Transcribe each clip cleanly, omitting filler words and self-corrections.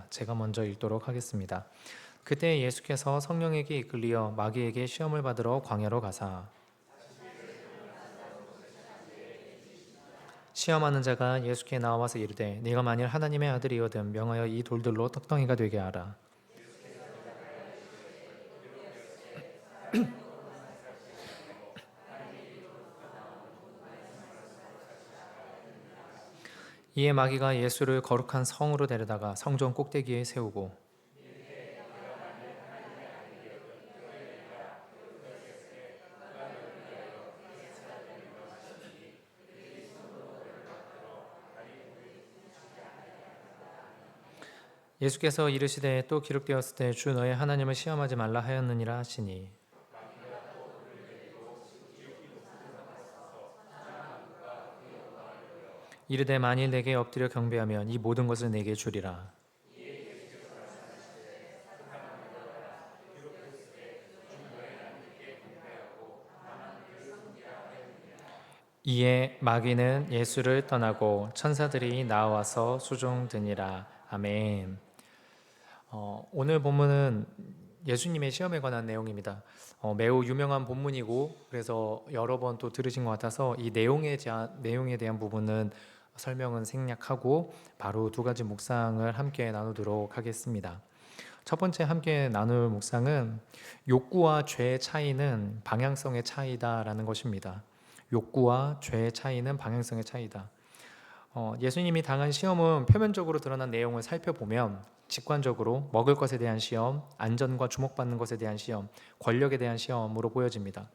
제가 먼저 읽도록 하겠습니다. 그때 예수께서 성령에게 이끌리어 마귀에게 시험을 받으러 광야로 가사 시험하는 자가 예수께 나와서 이르되 네가 만일 하나님의 아들이거든 명하여 이 돌들로 떡덩이가 되게 하라. 이에 마귀가 예수를 거룩한 성으로 데려다가 성전 꼭대기에 세우고 예수께서 이르시되 또 기록되었을 때 주 너의 하나님을 시험하지 말라 하였느니라 하시니 이르되 만일 내게 엎드려 경배하면 이 모든 것을 내게 주리라. 이에 마귀는 예수를 떠나고 천사들이 나와서 수종드니라. 아멘. 오늘 본문은 예수님의 시험에 관한 내용입니다. 매우 유명한 본문이고 그래서 여러 번 또 들으신 것 같아서 이 내용에 대한 부분은 설명은 생략하고 바로 두 가지 묵상을 함께 나누도록 하겠습니다. 첫 번째 함께 나눌 묵상은 욕구와 죄의 차이는 방향성의 차이다라는 것입니다. 욕구와 죄의 차이는 방향성의 차이다. 예수님이 당한 시험은 표면적으로 드러난 내용을 살펴보면 직관적으로 먹을 것에 대한 시험, 안전과 주목받는 것에 대한 시험, 권력에 대한 시험으로 보여집니다.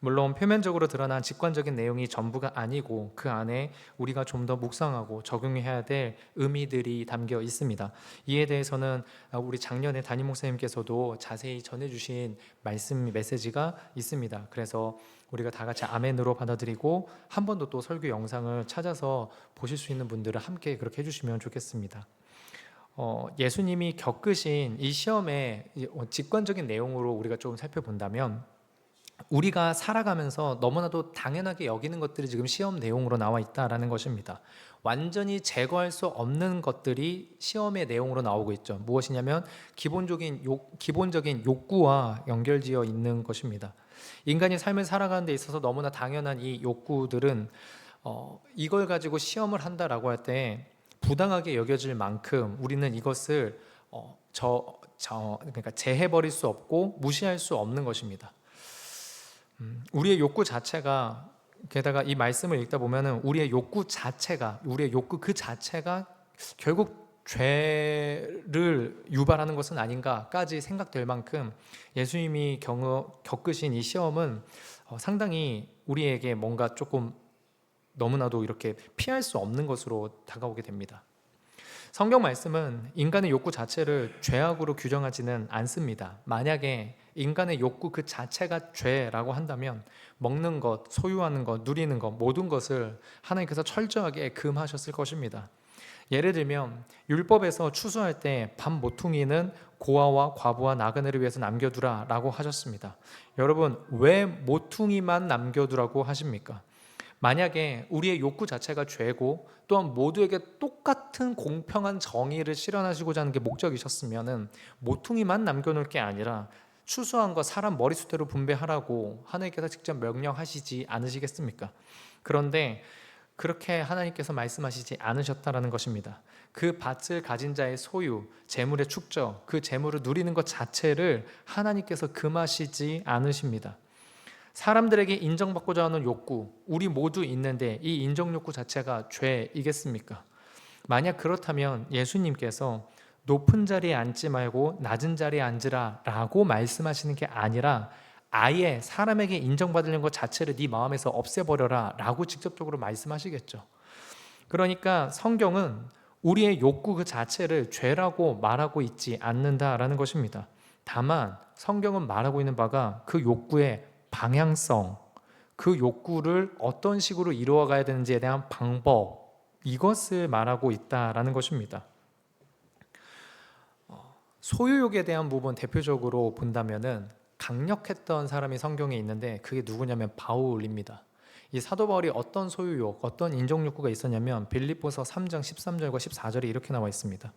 물론 표면적으로 드러난 직관적인 내용이 전부가 아니고 그 안에 우리가 좀 더 묵상하고 적용해야 될 의미들이 담겨 있습니다. 이에 대해서는 우리 작년에 담임 목사님께서도 자세히 전해주신 메시지가 있습니다. 그래서 우리가 다 같이 아멘으로 받아들이고 한 번 더 또 설교 영상을 찾아서 보실 수 있는 분들은 함께 그렇게 해주시면 좋겠습니다. 예수님이 겪으신 이 시험의 직관적인 내용으로 우리가 좀 살펴본다면 우리가 살아가면서 너무나도 당연하게 여기는 것들이 지금 시험 내용으로 나와 있다라는 것입니다. 완전히 제거할 수 없는 것들이 시험의 내용으로 나오고 있죠. 무엇이냐면 기본적인 욕구와 연결지어 있는 것입니다. 인간이 삶을 살아가는 데 있어서 너무나 당연한 이 욕구들은 이걸 가지고 시험을 한다라고 할 때 부당하게 여겨질 만큼 우리는 이것을 그러니까 제해버릴 수 없고 무시할 수 없는 것입니다. 우리의 욕구 자체가 게다가 이 말씀을 읽다 보면은 우리의 욕구 그 자체가 결국 죄를 유발하는 것은 아닌가까지 생각될 만큼 예수님이 겪으신 이 시험은 상당히 우리에게 뭔가 조금 너무나도 이렇게 피할 수 없는 것으로 다가오게 됩니다. 성경 말씀은 인간의 욕구 자체를 죄악으로 규정하지는 않습니다. 만약에 인간의 욕구 그 자체가 죄라고 한다면 먹는 것, 소유하는 것, 누리는 것 모든 것을 하나님께서 철저하게 금하셨을 것입니다. 예를 들면 율법에서 추수할 때 밥 모퉁이는 고아와 과부와 나그네를 위해서 남겨두라 라고 하셨습니다. 여러분, 왜 모퉁이만 남겨두라고 하십니까? 만약에 우리의 욕구 자체가 죄고 또한 모두에게 똑같은 공평한 정의를 실현하시고자 하는 게 목적이셨으면 모퉁이만 남겨놓을 게 아니라 추수한 거 사람 머리수대로 분배하라고 하나님께서 직접 명령하시지 않으시겠습니까? 그런데 그렇게 하나님께서 말씀하시지 않으셨다라는 것입니다. 그 밭을 가진 자의 소유, 재물의 축적, 그 재물을 누리는 것 자체를 하나님께서 금하시지 않으십니다. 사람들에게 인정받고자 하는 욕구, 우리 모두 있는데 이 인정 욕구 자체가 죄이겠습니까? 만약 그렇다면 예수님께서 높은 자리에 앉지 말고 낮은 자리에 앉으라 라고 말씀하시는 게 아니라 아예 사람에게 인정받으려는 것 자체를 네 마음에서 없애버려라 라고 직접적으로 말씀하시겠죠. 그러니까 성경은 우리의 욕구 그 자체를 죄라고 말하고 있지 않는다라는 것입니다. 다만 성경은 말하고 있는 바가 그 욕구의 방향성, 그 욕구를 어떤 식으로 이루어가야 되는지에 대한 방법, 이것을 말하고 있다라는 것입니다. 소유욕에 대한 부분 대표적으로 본다면은 강력했던 사람이 성경에 있는데 그게 누구냐면 바울입니다. 이 사도 바울이 어떤 소유욕, 어떤 인정욕구가 있었냐면 빌립보서 3장 13절과 14절에 이렇게 나와 있습니다.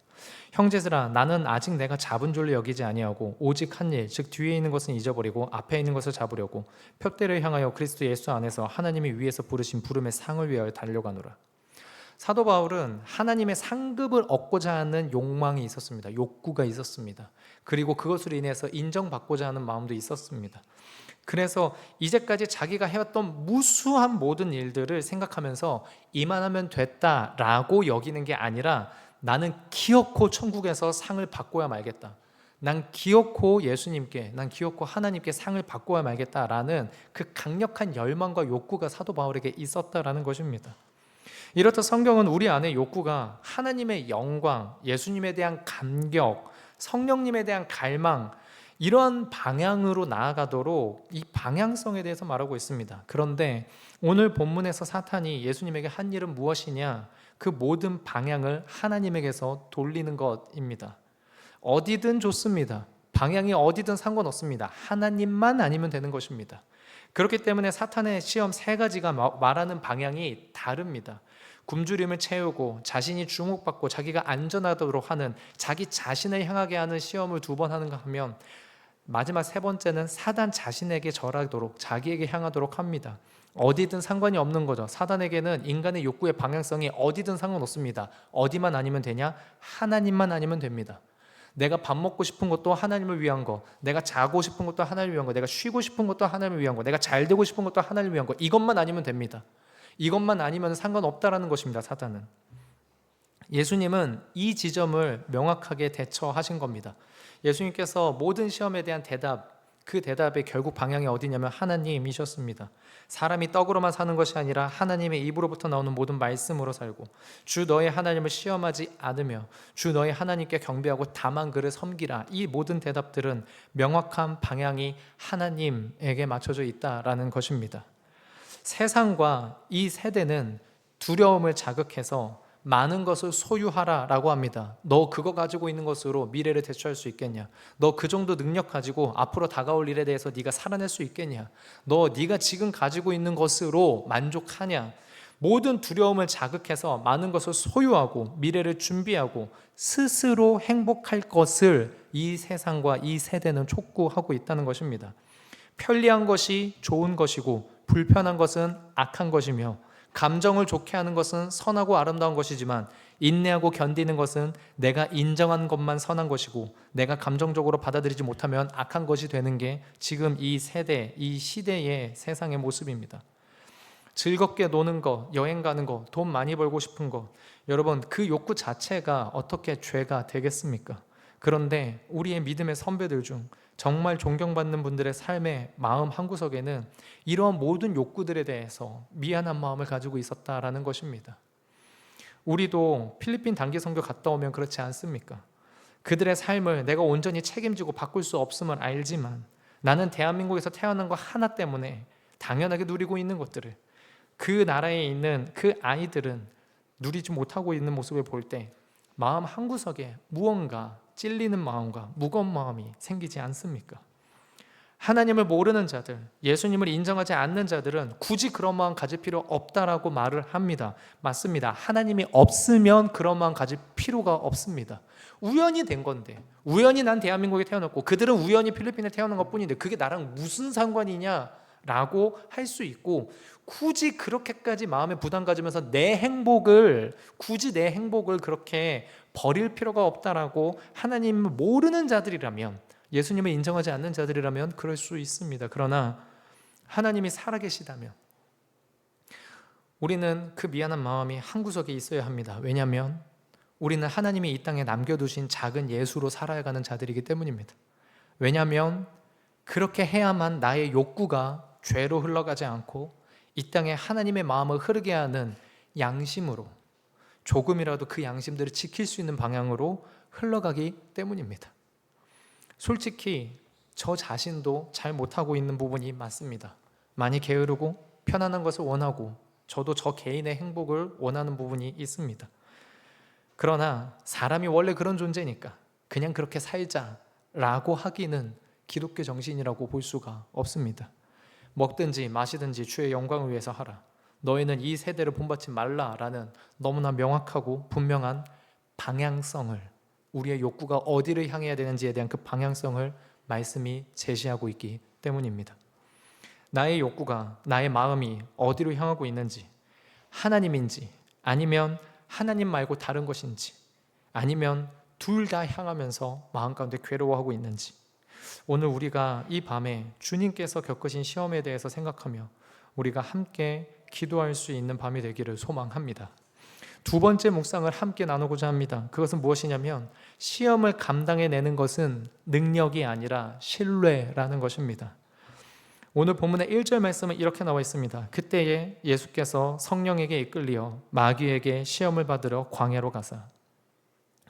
형제들아, 나는 아직 내가 잡은 줄로 여기지 아니하고 오직 한 일, 즉 뒤에 있는 것은 잊어버리고 앞에 있는 것을 잡으려고 표대를 향하여 그리스도 예수 안에서 하나님이 위에서 부르신 부름의 상을 위하여 달려가노라. 사도 바울은 하나님의 상급을 얻고자 하는 욕망이 있었습니다. 욕구가 있었습니다. 그리고 그것으로 인해서 인정받고자 하는 마음도 있었습니다. 그래서 이제까지 자기가 해왔던 무수한 모든 일들을 생각하면서 이만하면 됐다라고 여기는 게 아니라 나는 기어코 천국에서 상을 받고야 말겠다. 난 기어코 예수님께, 난 기어코 하나님께 상을 받고야 말겠다라는 그 강력한 열망과 욕구가 사도 바울에게 있었다라는 것입니다. 이렇듯 성경은 우리 안에 욕구가 하나님의 영광, 예수님에 대한 감격, 성령님에 대한 갈망, 이러한 방향으로 나아가도록 이 방향성에 대해서 말하고 있습니다. 그런데 오늘 본문에서 사탄이 예수님에게 한 일은 무엇이냐? 그 모든 방향을 하나님에게서 돌리는 것입니다. 어디든 좋습니다. 방향이 어디든 상관없습니다. 하나님만 아니면 되는 것입니다. 그렇기 때문에 사탄의 시험 3가지가 말하는 방향이 다릅니다. 굶주림을 채우고 자신이 주목받고 자기가 안전하도록 하는, 자기 자신을 향하게 하는 시험을 2번 하는가 하면 마지막 3번째는 사단 자신에게 절하도록, 자기에게 향하도록 합니다. 어디든 상관이 없는 거죠. 사단에게는 인간의 욕구의 방향성이 어디든 상관없습니다. 어디만 아니면 되냐? 하나님만 아니면 됩니다. 내가 밥 먹고 싶은 것도 하나님을 위한 거, 내가 자고 싶은 것도 하나님을 위한 거, 내가 쉬고 싶은 것도 하나님을 위한 거, 내가 잘 되고 싶은 것도 하나님을 위한 거, 이것만 아니면 됩니다. 이것만 아니면 상관없다라는 것입니다. 사단은. 예수님은 이 지점을 명확하게 대처하신 겁니다. 예수님께서 모든 시험에 대한 대답, 그 대답의 결국 방향이 어디냐면 하나님이셨습니다. 사람이 떡으로만 사는 것이 아니라 하나님의 입으로부터 나오는 모든 말씀으로 살고, 주 너의 하나님을 시험하지 않으며 주 너의 하나님께 경배하고 다만 그를 섬기라. 이 모든 대답들은 명확한 방향이 하나님에게 맞춰져 있다라는 것입니다. 세상과 이 세대는 두려움을 자극해서 많은 것을 소유하라 라고 합니다. 너 그거 가지고 있는 것으로 미래를 대처할 수 있겠냐? 너 그 정도 능력 가지고 앞으로 다가올 일에 대해서 네가 살아낼 수 있겠냐? 네가 지금 가지고 있는 것으로 만족하냐? 모든 두려움을 자극해서 많은 것을 소유하고 미래를 준비하고 스스로 행복할 것을 이 세상과 이 세대는 촉구하고 있다는 것입니다. 편리한 것이 좋은 것이고 불편한 것은 악한 것이며, 감정을 좋게 하는 것은 선하고 아름다운 것이지만 인내하고 견디는 것은 내가 인정한 것만 선한 것이고 내가 감정적으로 받아들이지 못하면 악한 것이 되는 게 지금 이 세대, 이 시대의 세상의 모습입니다. 즐겁게 노는 것, 여행 가는 것, 돈 많이 벌고 싶은 것, 여러분 그 욕구 자체가 어떻게 죄가 되겠습니까? 그런데 우리의 믿음의 선배들 중 정말 존경받는 분들의 삶의 마음 한구석에는 이러한 모든 욕구들에 대해서 미안한 마음을 가지고 있었다라는 것입니다. 우리도 필리핀 단기 선교 갔다 오면 그렇지 않습니까? 그들의 삶을 내가 온전히 책임지고 바꿀 수 없음을 알지만 나는 대한민국에서 태어난 것 하나 때문에 당연하게 누리고 있는 것들을, 그 나라에 있는 그 아이들은 누리지 못하고 있는 모습을 볼 때 마음 한구석에 무언가 찔리는 마음과 무거운 마음이 생기지 않습니까? 하나님을 모르는 자들, 예수님을 인정하지 않는 자들은 굳이 그런 마음 가질 필요 없다라고 말을 합니다. 맞습니다. 하나님이 없으면 그런 마음 가질 필요가 없습니다. 우연히 된 건데, 우연히 난 대한민국에 태어났고 그들은 우연히 필리핀에 태어난 것뿐인데 그게 나랑 무슨 상관이냐라고 할 수 있고, 굳이 그렇게까지 마음에 부담 가지면서 굳이 내 행복을 그렇게 버릴 필요가 없다라고 하나님을 모르는 자들이라면, 예수님을 인정하지 않는 자들이라면 그럴 수 있습니다. 그러나 하나님이 살아계시다면 우리는 그 미안한 마음이 한구석에 있어야 합니다. 왜냐하면 우리는 하나님이 이 땅에 남겨두신 작은 예수로 살아가는 자들이기 때문입니다. 왜냐하면 그렇게 해야만 나의 욕구가 죄로 흘러가지 않고 이 땅에 하나님의 마음을 흐르게 하는 양심으로, 조금이라도 그 양심들을 지킬 수 있는 방향으로 흘러가기 때문입니다. 솔직히 저 자신도 잘 못하고 있는 부분이 맞습니다. 많이 게으르고 편안한 것을 원하고 저도 저 개인의 행복을 원하는 부분이 있습니다. 그러나 사람이 원래 그런 존재니까 그냥 그렇게 살자라고 하기는 기독교 정신이라고 볼 수가 없습니다. 먹든지 마시든지 주의 영광을 위해서 하라. 너희는 이 세대를 본받지 말라라는 너무나 명확하고 분명한 방향성을, 우리의 욕구가 어디를 향해야 되는지에 대한 그 방향성을 말씀이 제시하고 있기 때문입니다. 나의 욕구가, 나의 마음이 어디로 향하고 있는지, 하나님인지 아니면 하나님 말고 다른 것인지, 아니면 둘 다 향하면서 마음 가운데 괴로워하고 있는지, 오늘 우리가 이 밤에 주님께서 겪으신 시험에 대해서 생각하며 우리가 함께 기도할 수 있는 밤이 되기를 소망합니다. 두 번째 묵상을 함께 나누고자 합니다. 그것은 무엇이냐면, 시험을 감당해내는 것은 능력이 아니라 신뢰라는 것입니다. 오늘 본문의 1절 말씀은 이렇게 나와 있습니다. 그때에 예수께서 성령에게 이끌리어 마귀에게 시험을 받으러 광야로 가사.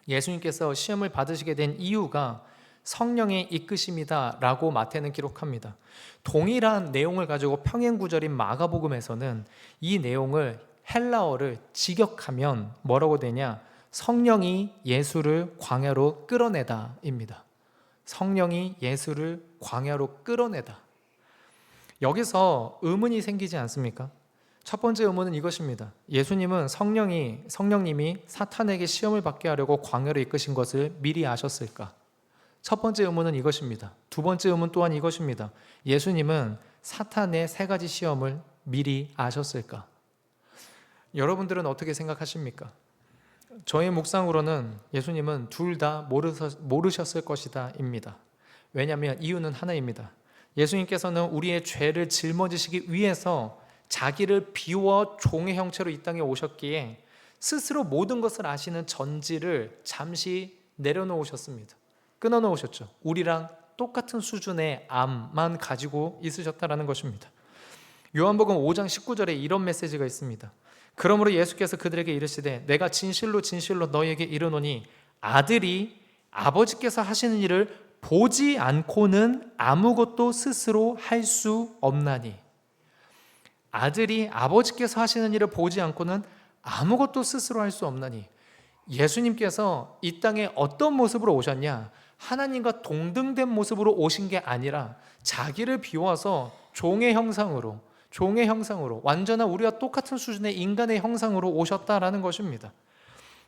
예수님께서 시험을 받으시게 된 이유가 성령의 이끄심이다 라고 마태는 기록합니다. 동일한 내용을 가지고 평행구절인 마가복음에서는 이 내용을, 헬라어를 직역하면 뭐라고 되냐, 성령이 예수를 광야로 끌어내다 입니다. 성령이 예수를 광야로 끌어내다. 여기서 의문이 생기지 않습니까? 첫 번째 의문은 이것입니다. 예수님은 성령님이 사탄에게 시험을 받게 하려고 광야로 이끄신 것을 미리 아셨을까? 첫 번째 의문은 이것입니다. 두 번째 의문 또한 이것입니다. 예수님은 사탄의 세 가지 시험을 미리 아셨을까? 여러분들은 어떻게 생각하십니까? 저의 묵상으로는 예수님은 둘 다 모르셨을 것이다 입니다. 왜냐하면 이유는 하나입니다. 예수님께서는 우리의 죄를 짊어지시기 위해서 자기를 비워 종의 형체로 이 땅에 오셨기에 스스로 모든 것을 아시는 전지를 잠시 내려놓으셨습니다. 끊어놓으셨죠. 우리랑 똑같은 수준의 암만 가지고 있으셨다는 것입니다. 요한복음 5장 19절에 이런 메시지가 있습니다. 그러므로 예수께서 그들에게 이르시되 내가 진실로 진실로 너희에게 이르노니 아들이 아버지께서 하시는 일을 보지 않고는 아무것도 스스로 할 수 없나니. 아들이 아버지께서 하시는 일을 보지 않고는 아무것도 스스로 할 수 없나니. 예수님께서 이 땅에 어떤 모습으로 오셨냐? 하나님과 동등된 모습으로 오신 게 아니라 자기를 비워서 종의 형상으로 완전한 우리와 똑같은 수준의 인간의 형상으로 오셨다라는 것입니다.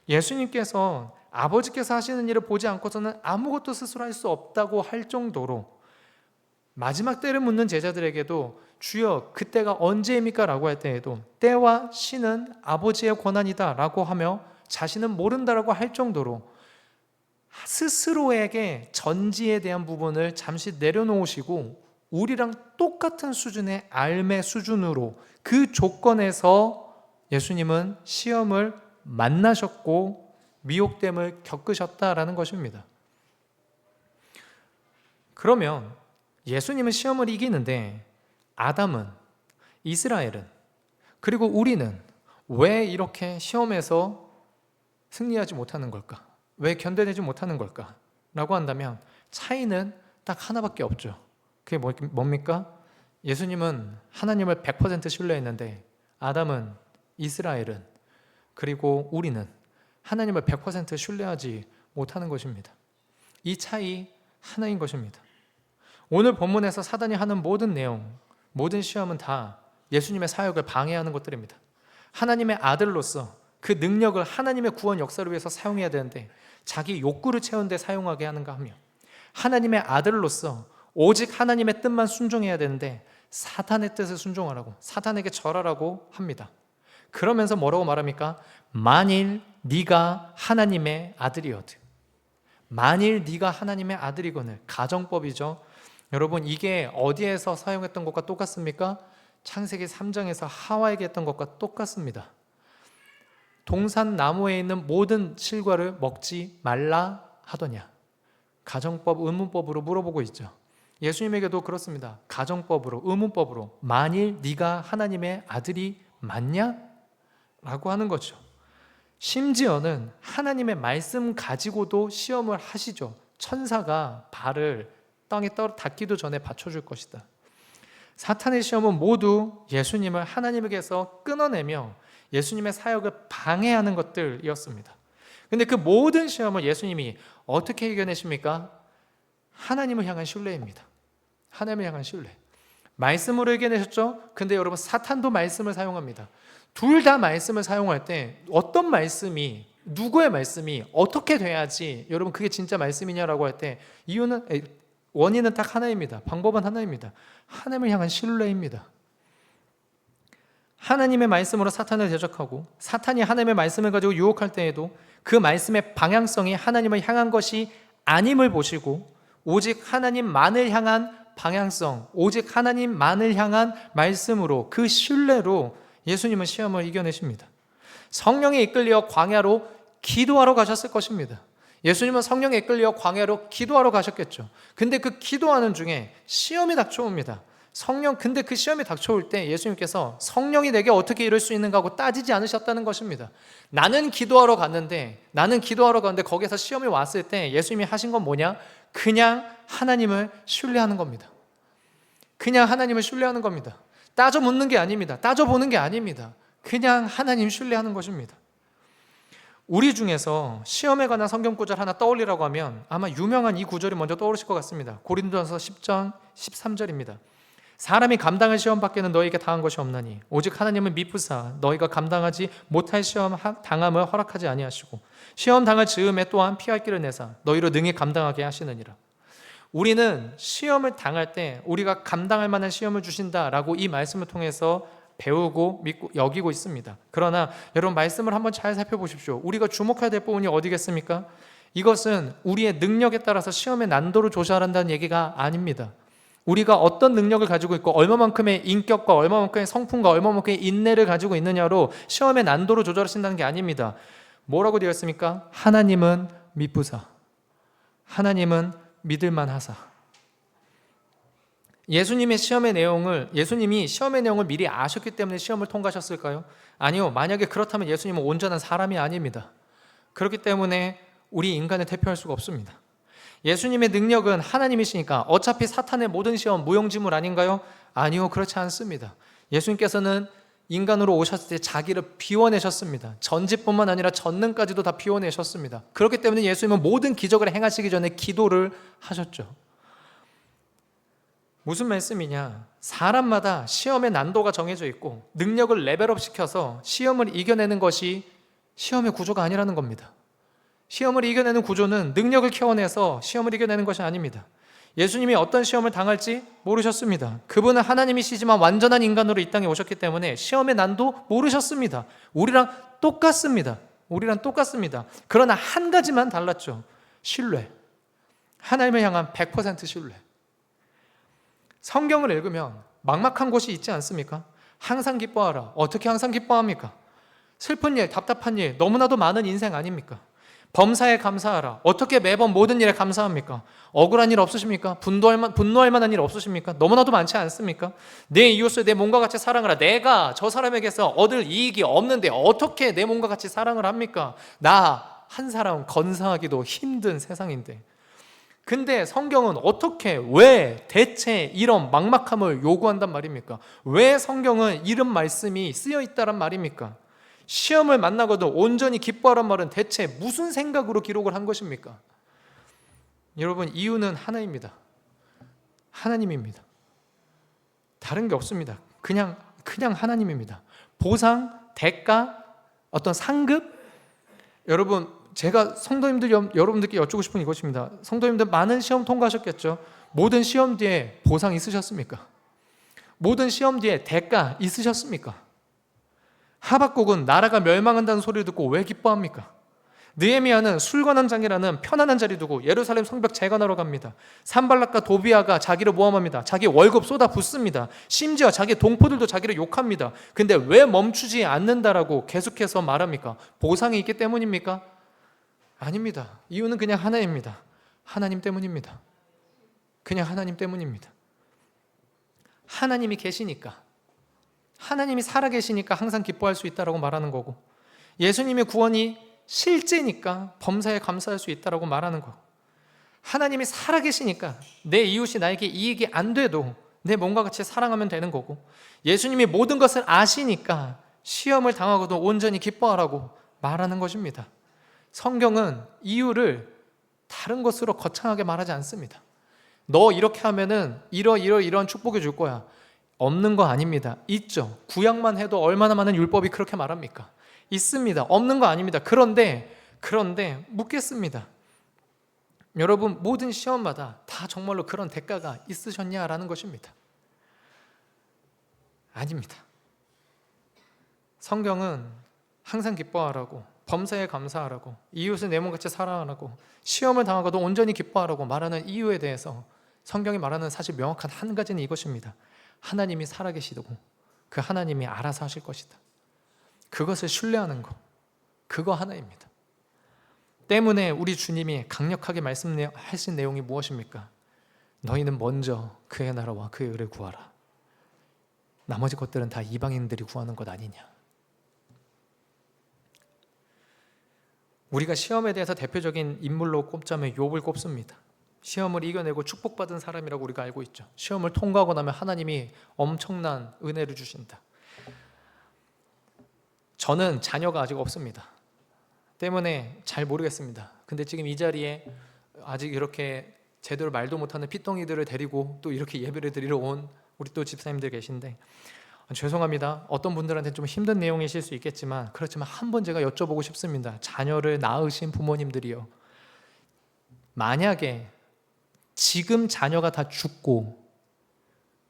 예수님께서 아버지께서 하시는 일을 보지 않고서는 아무것도 스스로 할 수 없다고 할 정도로 마지막 때를 묻는 제자들에게도 주여 그때가 언제입니까? 라고 할 때에도 때와 시는 아버지의 권한이다 라고 하며 자신은 모른다라고 할 정도로 스스로에게 전지에 대한 부분을 잠시 내려놓으시고 우리랑 똑같은 수준의 알매 수준으로 그 조건에서 예수님은 시험을 만나셨고 미혹됨을 겪으셨다라는 것입니다. 그러면 예수님은 시험을 이기는데 아담은, 이스라엘은, 그리고 우리는 왜 이렇게 시험에서 승리하지 못하는 걸까? 왜 견뎌내지 못하는 걸까? 라고 한다면 차이는 딱 하나밖에 없죠. 그게 뭡니까? 예수님은 하나님을 100% 신뢰했는데 아담은, 이스라엘은, 그리고 우리는 하나님을 100% 신뢰하지 못하는 것입니다. 이 차이 하나인 것입니다. 오늘 본문에서 사단이 하는 모든 내용, 모든 시험은 다 예수님의 사역을 방해하는 것들입니다. 하나님의 아들로서 그 능력을 하나님의 구원 역사를 위해서 사용해야 되는데 자기 욕구를 채우는 데 사용하게 하는가 하며, 하나님의 아들로서 오직 하나님의 뜻만 순종해야 되는데 사탄의 뜻을 순종하라고, 사탄에게 절하라고 합니다. 그러면서 뭐라고 말합니까? 만일 네가 하나님의 아들이어도, 만일 네가 하나님의 아들이거늘. 가정법이죠. 여러분, 이게 어디에서 사용했던 것과 똑같습니까? 창세기 3장에서 하와에게 했던 것과 똑같습니다. 동산 나무에 있는 모든 실과를 먹지 말라 하더냐. 가정법, 의문법으로 물어보고 있죠. 예수님에게도 그렇습니다. 가정법으로, 의문법으로 만일 네가 하나님의 아들이 맞냐? 라고 하는 거죠. 심지어는 하나님의 말씀 가지고도 시험을 하시죠. 천사가 발을 땅에 닿기도 전에 받쳐줄 것이다. 사탄의 시험은 모두 예수님을 하나님에게서 끊어내며 예수님의 사역을 방해하는 것들이었습니다. 근데 그 모든 시험을 예수님이 어떻게 이겨내십니까? 하나님을 향한 신뢰입니다. 하나님을 향한 신뢰. 말씀으로 이겨내셨죠? 근데 여러분 사탄도 말씀을 사용합니다. 둘 다 말씀을 사용할 때 어떤 말씀이, 누구의 말씀이 어떻게 돼야지 여러분 그게 진짜 말씀이냐라고 할 때 원인은 딱 하나입니다. 방법은 하나입니다. 하나님을 향한 신뢰입니다. 하나님의 말씀으로 사탄을 대적하고 사탄이 하나님의 말씀을 가지고 유혹할 때에도 그 말씀의 방향성이 하나님을 향한 것이 아님을 보시고 오직 하나님만을 향한 방향성, 오직 하나님만을 향한 말씀으로 그 신뢰로 예수님은 시험을 이겨내십니다. 성령에 이끌려 광야로 기도하러 가셨을 것입니다. 예수님은 성령에 이끌려 광야로 기도하러 가셨겠죠. 근데 그 기도하는 중에 시험이 닥쳐옵니다. 근데 그 시험이 닥쳐올 때 예수님께서 성령이 내게 어떻게 이럴 수 있는가 하고 따지지 않으셨다는 것입니다. 나는 기도하러 갔는데 거기에서 시험이 왔을 때 예수님이 하신 건 뭐냐? 그냥 하나님을 신뢰하는 겁니다. 그냥 하나님을 신뢰하는 겁니다. 따져 묻는 게 아닙니다. 따져 보는 게 아닙니다. 그냥 하나님 신뢰하는 것입니다. 우리 중에서 시험에 관한 성경 구절 하나 떠올리라고 하면 아마 유명한 이 구절이 먼저 떠오르실 것 같습니다. 고린도전서 10장 13절입니다. 사람이 감당할 시험 밖에는 너희에게 당한 것이 없나니 오직 하나님은 미쁘사 너희가 감당하지 못할 시험 당함을 허락하지 아니하시고 시험 당할 즈음에 또한 피할 길을 내사 너희로 능히 감당하게 하시느니라. 우리는 시험을 당할 때 우리가 감당할 만한 시험을 주신다라고 이 말씀을 통해서 배우고 믿고 여기고 있습니다. 그러나 여러분 말씀을 한번 잘 살펴보십시오. 우리가 주목해야 될 부분이 어디겠습니까? 이것은 우리의 능력에 따라서 시험의 난도를 조절한다는 얘기가 아닙니다. 우리가 어떤 능력을 가지고 있고 얼마만큼의 인격과 얼마만큼의 성품과 얼마만큼의 인내를 가지고 있느냐로 시험의 난도를 조절하신다는 게 아닙니다. 뭐라고 되어 있습니까? 하나님은 미쁘사, 하나님은 믿을만하사. 예수님이 시험의 내용을 미리 아셨기 때문에 시험을 통과하셨을까요? 아니요. 만약에 그렇다면 예수님은 온전한 사람이 아닙니다. 그렇기 때문에 우리 인간을 대표할 수가 없습니다. 예수님의 능력은 하나님이시니까 어차피 사탄의 모든 시험 무용지물 아닌가요? 아니요. 그렇지 않습니다. 예수님께서는 인간으로 오셨을 때 자기를 비워내셨습니다. 전지뿐만 아니라 전능까지도 다 비워내셨습니다. 그렇기 때문에 예수님은 모든 기적을 행하시기 전에 기도를 하셨죠. 무슨 말씀이냐? 사람마다 시험의 난도가 정해져 있고 능력을 레벨업 시켜서 시험을 이겨내는 것이 시험의 구조가 아니라는 겁니다. 시험을 이겨내는 구조는 능력을 키워내서 시험을 이겨내는 것이 아닙니다. 예수님이 어떤 시험을 당할지 모르셨습니다. 그분은 하나님이시지만 완전한 인간으로 이 땅에 오셨기 때문에 시험의 난도 모르셨습니다. 우리랑 똑같습니다. 그러나 한 가지만 달랐죠. 신뢰. 하나님을 향한 100% 신뢰. 성경을 읽으면 막막한 곳이 있지 않습니까? 항상 기뻐하라. 어떻게 항상 기뻐합니까? 슬픈 일, 답답한 일, 너무나도 많은 인생 아닙니까? 범사에 감사하라. 어떻게 매번 모든 일에 감사합니까? 억울한 일 없으십니까? 분노할 만한 일 없으십니까? 너무나도 많지 않습니까? 내 이웃을 내 몸과 같이 사랑하라. 내가 저 사람에게서 얻을 이익이 없는데 어떻게 내 몸과 같이 사랑을 합니까? 나 한 사람 건사하기도 힘든 세상인데. 근데 성경은 왜 대체 이런 막막함을 요구한단 말입니까? 왜 성경은 이런 말씀이 쓰여 있다란 말입니까? 시험을 만나고도 온전히 기뻐하란 말은 대체 무슨 생각으로 기록을 한 것입니까? 여러분, 이유는 하나입니다. 하나님입니다. 다른 게 없습니다. 그냥 하나님입니다. 보상, 대가, 어떤 상급? 여러분, 제가 여러분들께 여쭈고 싶은 이것입니다. 성도님들 많은 시험 통과하셨겠죠? 모든 시험 뒤에 보상 있으셨습니까? 모든 시험 뒤에 대가 있으셨습니까? 하박국은 나라가 멸망한다는 소리를 듣고 왜 기뻐합니까? 느헤미야는 술관한 장이라는 편안한 자리 두고 예루살렘 성벽 재건하러 갑니다. 산발락과 도비아가 자기를 모함합니다. 자기 월급 쏟아 붓습니다. 심지어 자기 동포들도 자기를 욕합니다. 근데 왜 멈추지 않는다라고 계속해서 말합니까? 보상이 있기 때문입니까? 아닙니다. 이유는 그냥 하나입니다. 하나님 때문입니다. 그냥 하나님 때문입니다. 하나님이 계시니까, 하나님이 살아계시니까 항상 기뻐할 수 있다라고 말하는 거고, 예수님의 구원이 실제니까 범사에 감사할 수 있다라고 말하는 거고, 하나님이 살아계시니까 내 이웃이 나에게 이익이 안 돼도 내 몸과 같이 사랑하면 되는 거고, 예수님이 모든 것을 아시니까 시험을 당하고도 온전히 기뻐하라고 말하는 것입니다. 성경은 이유를 다른 것으로 거창하게 말하지 않습니다. 너 이렇게 하면은 이런 축복이 줄 거야. 없는 거 아닙니다. 있죠. 구약만 해도 얼마나 많은 율법이 그렇게 말합니까? 있습니다. 없는 거 아닙니다. 그런데 묻겠습니다. 여러분, 모든 시험마다 다 정말로 그런 대가가 있으셨냐라는 것입니다. 아닙니다. 성경은 항상 기뻐하라고, 범사에 감사하라고, 이웃을 내 몸같이 사랑하라고, 시험을 당하고도 온전히 기뻐하라고 말하는 이유에 대해서 성경이 말하는 사실 명확한 한 가지는 이것입니다. 하나님이 살아계시고 그 하나님이 알아서 하실 것이다. 그것을 신뢰하는 것, 그거 하나입니다. 때문에 우리 주님이 강력하게 말씀하신 내용이 무엇입니까? 너희는 먼저 그의 나라와 그의 의를 구하라. 나머지 것들은 다 이방인들이 구하는 것 아니냐. 우리가 시험에 대해서 대표적인 인물로 꼽자면 욥을 꼽습니다. 시험을 이겨내고 축복받은 사람이라고 우리가 알고 있죠. 시험을 통과하고 나면 하나님이 엄청난 은혜를 주신다. 저는 자녀가 아직 없습니다. 때문에 잘 모르겠습니다. 근데 지금 이 자리에 아직 이렇게 제대로 말도 못하는 피덩이들을 데리고 또 이렇게 예배를 드리러 온 우리 또 집사님들 계신데, 죄송합니다. 어떤 분들한테 좀 힘든 내용이실 수 있겠지만, 그렇지만 한번 제가 여쭤보고 싶습니다. 자녀를 낳으신 부모님들이요, 만약에 지금 자녀가 다 죽고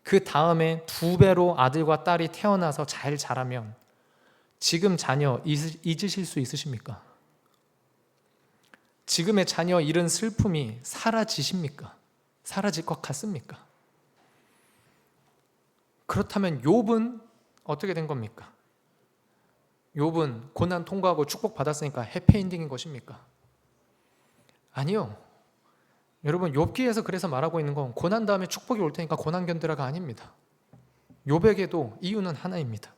그 다음에 2배로 아들과 딸이 태어나서 잘 자라면 지금 자녀 잊으실 수 있으십니까? 지금의 자녀 잃은 슬픔이 사라지십니까? 사라질 것 같습니까? 그렇다면 욥은 어떻게 된 겁니까? 욥은 고난 통과하고 축복받았으니까 해피엔딩인 것입니까? 아니요. 여러분, 욥기에서 그래서 말하고 있는 건 고난 다음에 축복이 올 테니까 고난 견디라가 아닙니다. 욥에게도 이유는 하나입니다.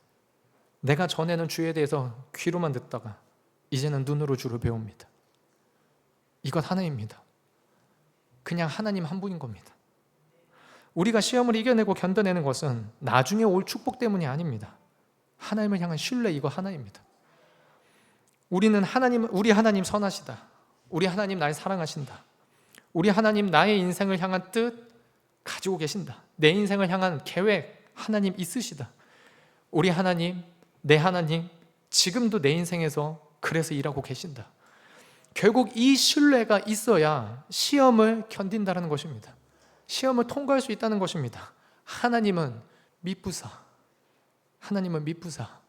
내가 전에는 주에 대해서 귀로만 듣다가 이제는 눈으로 주를 배웁니다. 이것 하나입니다. 그냥 하나님 한 분인 겁니다. 우리가 시험을 이겨내고 견뎌내는 것은 나중에 올 축복 때문이 아닙니다. 하나님을 향한 신뢰, 이거 하나입니다. 우리는 우리 하나님 선하시다. 우리 하나님 날 사랑하신다. 우리 하나님 나의 인생을 향한 뜻 가지고 계신다. 내 인생을 향한 계획 하나님 있으시다. 우리 하나님, 내 하나님 지금도 내 인생에서 그래서 일하고 계신다. 결국 이 신뢰가 있어야 시험을 견딘다는 것입니다. 시험을 통과할 수 있다는 것입니다. 하나님은 미쁘사. 하나님은 미쁘사.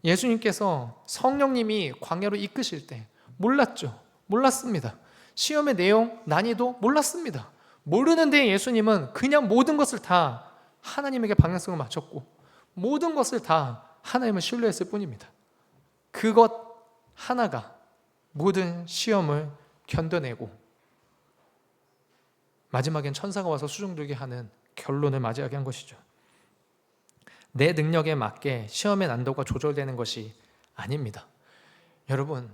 예수님께서 성령님이 광야로 이끄실 때 몰랐죠. 몰랐습니다. 시험의 내용, 난이도 몰랐습니다. 모르는데 예수님은 그냥 모든 것을 다 하나님에게 방향성을 맞췄고 모든 것을 다 하나님을 신뢰했을 뿐입니다. 그것 하나가 모든 시험을 견뎌내고 마지막엔 천사가 와서 수종들게 하는 결론을 맞이하게 한 것이죠. 내 능력에 맞게 시험의 난도가 조절되는 것이 아닙니다. 여러분,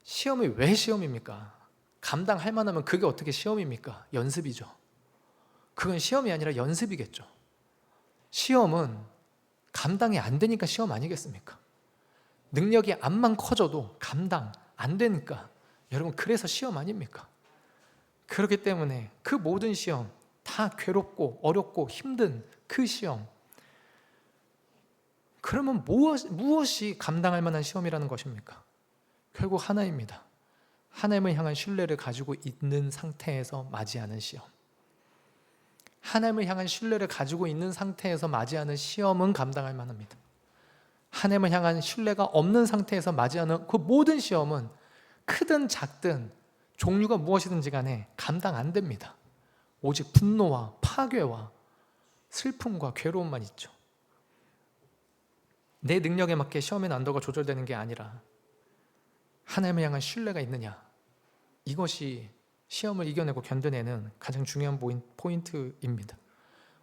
시험이 왜 시험입니까? 감당할 만하면 그게 어떻게 시험입니까? 연습이죠. 그건 시험이 아니라 연습이겠죠. 시험은 감당이 안 되니까 시험 아니겠습니까? 능력이 암만 커져도 감당 안 되니까, 여러분, 그래서 시험 아닙니까? 그렇기 때문에 그 모든 시험, 다 괴롭고 어렵고 힘든 그 시험, 그러면 무엇이 감당할 만한 시험이라는 것입니까? 결국 하나입니다. 하나님을 향한 신뢰를 가지고 있는 상태에서 맞이하는 시험. 하나님을 향한 신뢰를 가지고 있는 상태에서 맞이하는 시험은 감당할 만합니다. 하나님을 향한 신뢰가 없는 상태에서 맞이하는 그 모든 시험은 크든 작든 종류가 무엇이든지 간에 감당 안 됩니다. 오직 분노와 파괴와 슬픔과 괴로움만 있죠. 내 능력에 맞게 시험의 난도가 조절되는 게 아니라 하나님을 향한 신뢰가 있느냐, 이것이 시험을 이겨내고 견뎌내는 가장 중요한 포인트입니다.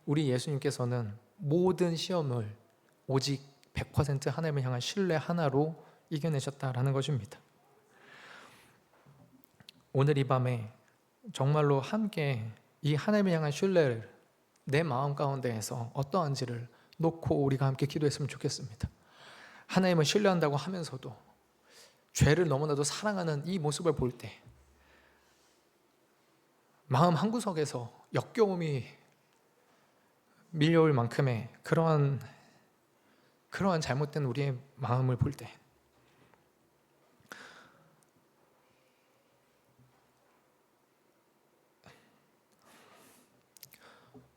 우리 예수님께서는 모든 시험을 오직 100% 하나님을 향한 신뢰 하나로 이겨내셨다라는 것입니다. 오늘 이 밤에 정말로 함께 이 하나님을 향한 신뢰를 내 마음 가운데에서 어떠한지를 놓고 우리가 함께 기도했으면 좋겠습니다. 하나님을 신뢰한다고 하면서도 죄를 너무나도 사랑하는 이 모습을 볼 때 마음 한구석에서 역겨움이 밀려올 만큼의 그러한 잘못된 우리의 마음을 볼 때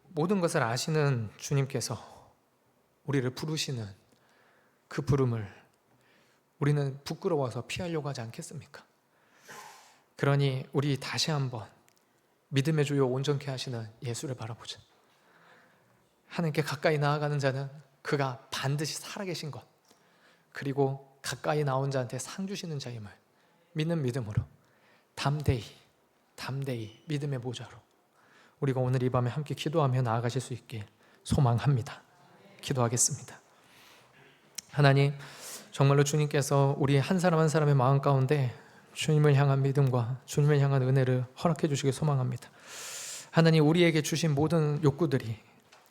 모든 것을 아시는 주님께서 우리를 부르시는 그 부름을 우리는 부끄러워서 피하려고 하지 않겠습니까? 그러니 우리 다시 한번 믿음의 주요 온전케 하시는 예수를 바라보자. 하나님께 가까이 나아가는 자는 그가 반드시 살아계신 것, 그리고 가까이 나온 자한테 상 주시는 자임을 믿는 믿음으로 담대히 믿음의 보좌로 우리가 오늘 이 밤에 함께 기도하며 나아가실 수 있길 소망합니다. 기도하겠습니다. 하나님, 정말로 주님께서 우리 한 사람 한 사람의 마음 가운데 주님을 향한 믿음과 주님을 향한 은혜를 허락해 주시길 소망합니다. 하나님, 우리에게 주신 모든 욕구들이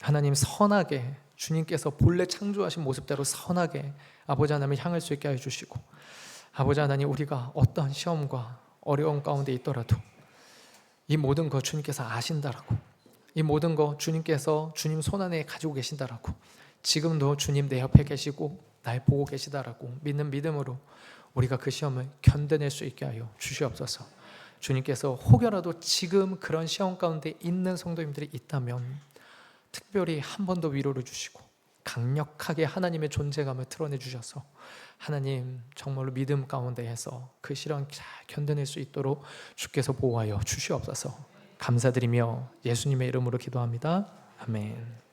하나님 선하게, 주님께서 본래 창조하신 모습대로 선하게 아버지 하나님을 향할 수 있게 하여 주시고, 아버지 하나님, 우리가 어떠한 시험과 어려움 가운데 있더라도 이 모든 것 주님께서 아신다라고, 이 모든 것 주님께서 주님 손안에 가지고 계신다라고, 지금도 주님 내 옆에 계시고 날 보고 계시다라고 믿는 믿음으로 우리가 그 시험을 견뎌낼 수 있게 하여 주시옵소서. 주님께서 혹여라도 지금 그런 시험 가운데 있는 성도님들이 있다면 특별히 한 번 더 위로를 주시고 강력하게 하나님의 존재감을 드러내 주셔서 하나님 정말로 믿음 가운데에서 그 시련 잘 견뎌낼 수 있도록 주께서 보호하여 주시옵소서. 감사드리며 예수님의 이름으로 기도합니다. 아멘.